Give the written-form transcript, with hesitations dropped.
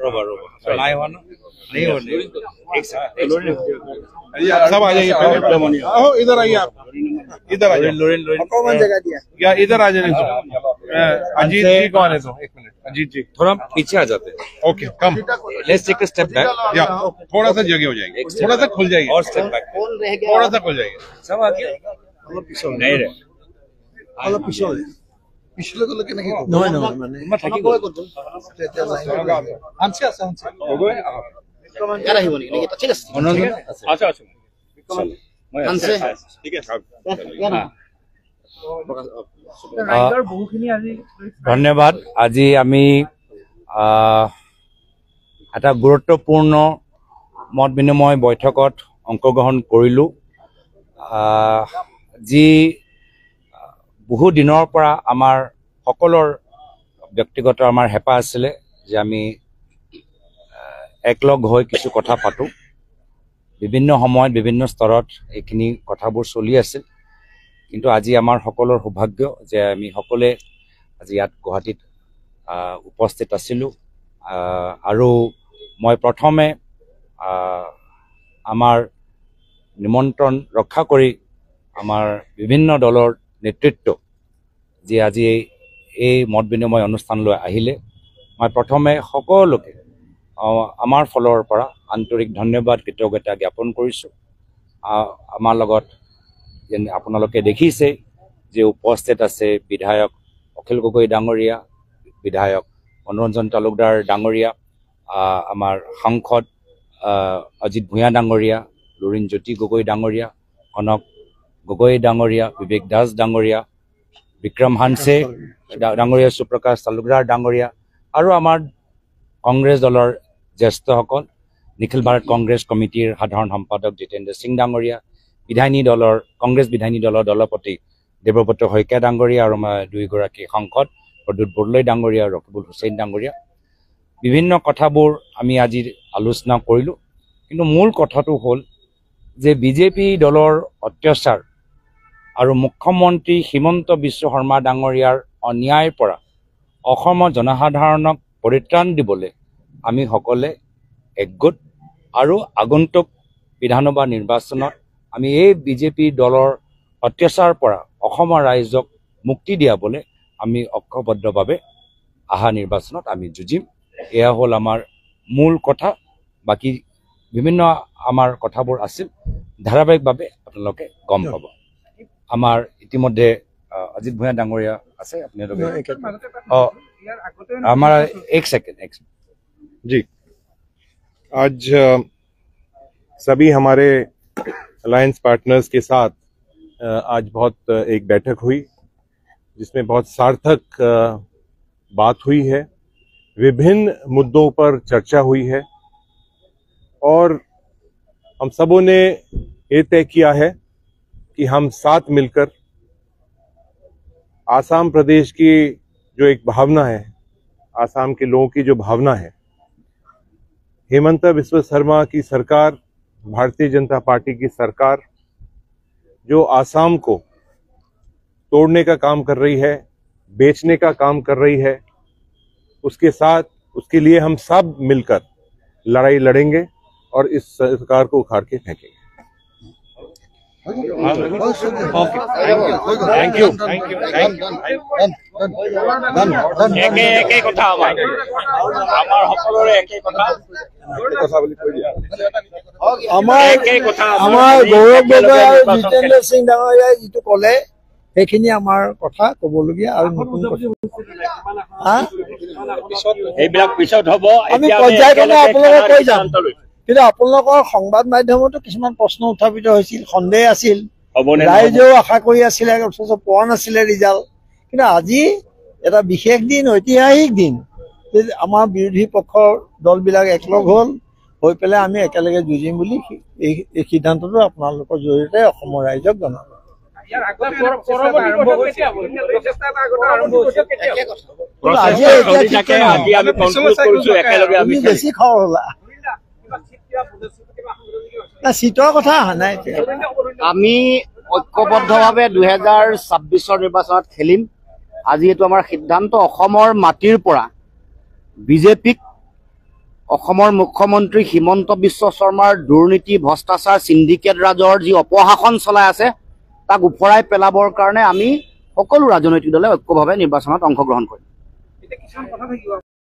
रोबा नहीं हुआ ना नहीं होने एक सेकंड सब आ जाइए पहले आओ इधर आइए आप इधर आ जाइए लोरेन कौन जगह दिया या इधर आ जाइए अजीत जी कौन है तो एक मिनट अजीत जी थोड़ा पीछे आ जाते हैं okay come let's take a step back या थोड़ा सा जगह हो जाएगी थोड़ा सा खुल जाएगी और स्टेप बैक थोड़ा सा खुल जाएगी सब आ गया नहीं रे অলপ পিছলে পিছলে গলে কেনেকে নহয় নহয় মানে মই থাকি গ'ল আনছে আছে আনছে ইয়াত আহিব নেকি নেকি ঠিক আছে আচ্ছা আচ্ছা আনছে ঠিক আছে ধন্যবাদ আজি আমি এটা গুৰুত্বপূৰ্ণ মত বিনিময় বৈঠকত অংশগ্ৰহণ কৰিলো যি বহু দিনৰ পৰা আমাৰ সকলৰ ব্যক্তিগত আমাৰ হেঁপাহ আছিলে যে আমি একলগ হৈ কিছু কথা পাতো বিভিন্ন সময়ত বিভিন্ন স্তৰত এইখিনি কথাবোৰ চলি আছিল কিন্তু আজি আমাৰ সকলৰ সৌভাগ্য যে আমি সকলে আজি ইয়াত গুৱাহাটীত উপস্থিত আছিলোঁ আৰু মই প্ৰথমে আমাৰ নিমন্ত্ৰণ ৰক্ষা কৰি আমাৰ বিভিন্ন দলৰ নেতৃত্ব যি আজি এই মত বিনিময় অনুষ্ঠানলৈ আহিলে মই প্ৰথমে সকলোকে আমাৰ ফলৰ পৰা আন্তৰিক ধন্যবাদ কৃতজ্ঞতা জ্ঞাপন কৰিছোঁ আমাৰ লগত যেনে আপোনালোকে দেখিছে যে উপস্থিত আছে বিধায়ক অখিল গগৈ ডাঙৰীয়া বিধায়ক মনোৰঞ্জন তালুকদাৰ ডাঙৰীয়া আমাৰ সাংসদ অজিত ভূঞা ডাঙৰীয়া লুৰিণ জ্যোতি গগৈ ডাঙৰীয়া কনক গগৈ ডাঙৰীয়া বিবেক দাস ডাঙৰীয়া বিক্ৰম হানছে ডাঙৰীয়া সুপ্ৰকাশ তালুকদাৰ ডাঙৰীয়া আৰু আমাৰ কংগ্ৰেছ দলৰ জ্যেষ্ঠসকল নিখিল ভাৰত কংগ্ৰেছ কমিটিৰ সাধাৰণ সম্পাদক জিতেন্দ্ৰ সিং ডাঙৰীয়া কংগ্ৰেছ বিধায়িনী দলৰ দলপতি দেৱব্ৰত শইকীয়া ডাঙৰীয়া আৰু দুইগৰাকী সাংসদ প্ৰদ্যুৎ বৰদলৈ ডাঙৰীয়া ৰকিবুল হুছেইন ডাঙৰীয়া বিভিন্ন কথাবোৰ আমি আজি আলোচনা কৰিলোঁ কিন্তু মূল কথাটো হ'ল যে বিজেপি দলৰ অত্যাচাৰ আৰু মুখ্যমন্ত্ৰী হিমন্ত বিশ্ব শৰ্মা ডাঙৰীয়াৰ অন্যায়ৰ পৰা অসমৰ জনসাধাৰণক পৰিত্ৰাণ দিবলৈ আমি সকলে একগোট আৰু আগন্তুক বিধানসভা নিৰ্বাচনত আমি এই বিজেপি দলৰ অত্যাচাৰৰ পৰা অসমৰ ৰাইজক মুক্তি দিয়াবলৈ আমি ঐক্যবদ্ধভাৱে অহা নিৰ্বাচনত আমি যুঁজিম এয়া হ'ল আমাৰ মূল কথা বাকী বিভিন্ন আমাৰ কথাবোৰ আছিল ধাৰাবাহিকভাৱে আপোনালোকে গম পাব আমাৰ ইতিমধ্যে অজিত ভূঞা ডাঙৰীয়া আছে আপোনালোকে আমাৰ এক সেকেন্ড जी आज सभी हमारे अलायंस पार्टनर्स के साथ आज बहुत एक बैठक हुई जिसमें बहुत सार्थक बात हुई है विभिन्न मुद्दों पर चर्चा हुई है और हम सबों ने ये तय किया है कि हम साथ मिलकर आसाम प्रदेश की जो एक भावना है आसाम के लोगों की जो भावना है हेमंत बिस्व शर्मा की सरकार भारतीय जनता पार्टी की सरकार जो आसाम को तोड़ने का काम कर रही है बेचने का काम कर रही है उसके साथ उसके लिए हम सब मिलकर लड़ाई लड़ेंगे और इस सरकार को उखाड़ के फेंकेंगे थैंक यू एके কথা আমাৰ সকলোৰে একে কথা আমাৰ গৌৰৱ গগৈ আৰু জিতেন্দ্ৰ সিং ডাঙৰীয়াই যিটো ক'লে সেইখিনি আমাৰ কথা ক'বলগীয়া আৰু নতুন এইবিলাক পিছত হ'ব আমি পৰ্যায়ক্ৰমে আপোনালোকক কৈ যাম কিন্তু আপোনালোকৰ সংবাদ মাধ্যমতো কিছুমান প্ৰশ্ন উত্থাপিত হৈছিল সন্দেহ আছিল ৰাইজেও আশা কৰি আছিলে অথচ পোৱা নাছিলে ৰিজাল্ট কিন্তু আজি এটা বিশেষ দিন ঐতিহাসিক দিন যে আমাৰ বিৰোধী পক্ষৰ দলবিলাক একলগ হ'ল হৈ পেলাই আমি একেলগে যুঁজিম বুলি এই সিদ্ধান্তটো আপোনালোকৰ জৰিয়তে অসমৰ ৰাইজক জনাব বেছি খবৰ হলা চিটৰ কথা অহা নাই আমি ঐক্যবদ্ধভাৱে 2026 নিৰ্বাচনত খেলিম আজি এইটো আমাৰ সিদ্ধান্ত অসমৰ মাটিৰ পৰা বিজেপিক অসমৰ মুখ্যমন্ত্ৰী হিমন্ত বিশ্ব শৰ্মাৰ দুৰ্নীতি ভ্ৰষ্টাচাৰ চিণ্ডিকেট ৰাজৰ যি অপশাসন চলাই আছে তাক উফৰাই পেলাবৰ কাৰণে আমি সকলো ৰাজনৈতিক দলে ঐক্যভাৱে নিৰ্বাচনত অংশগ্ৰহণ কৰিম।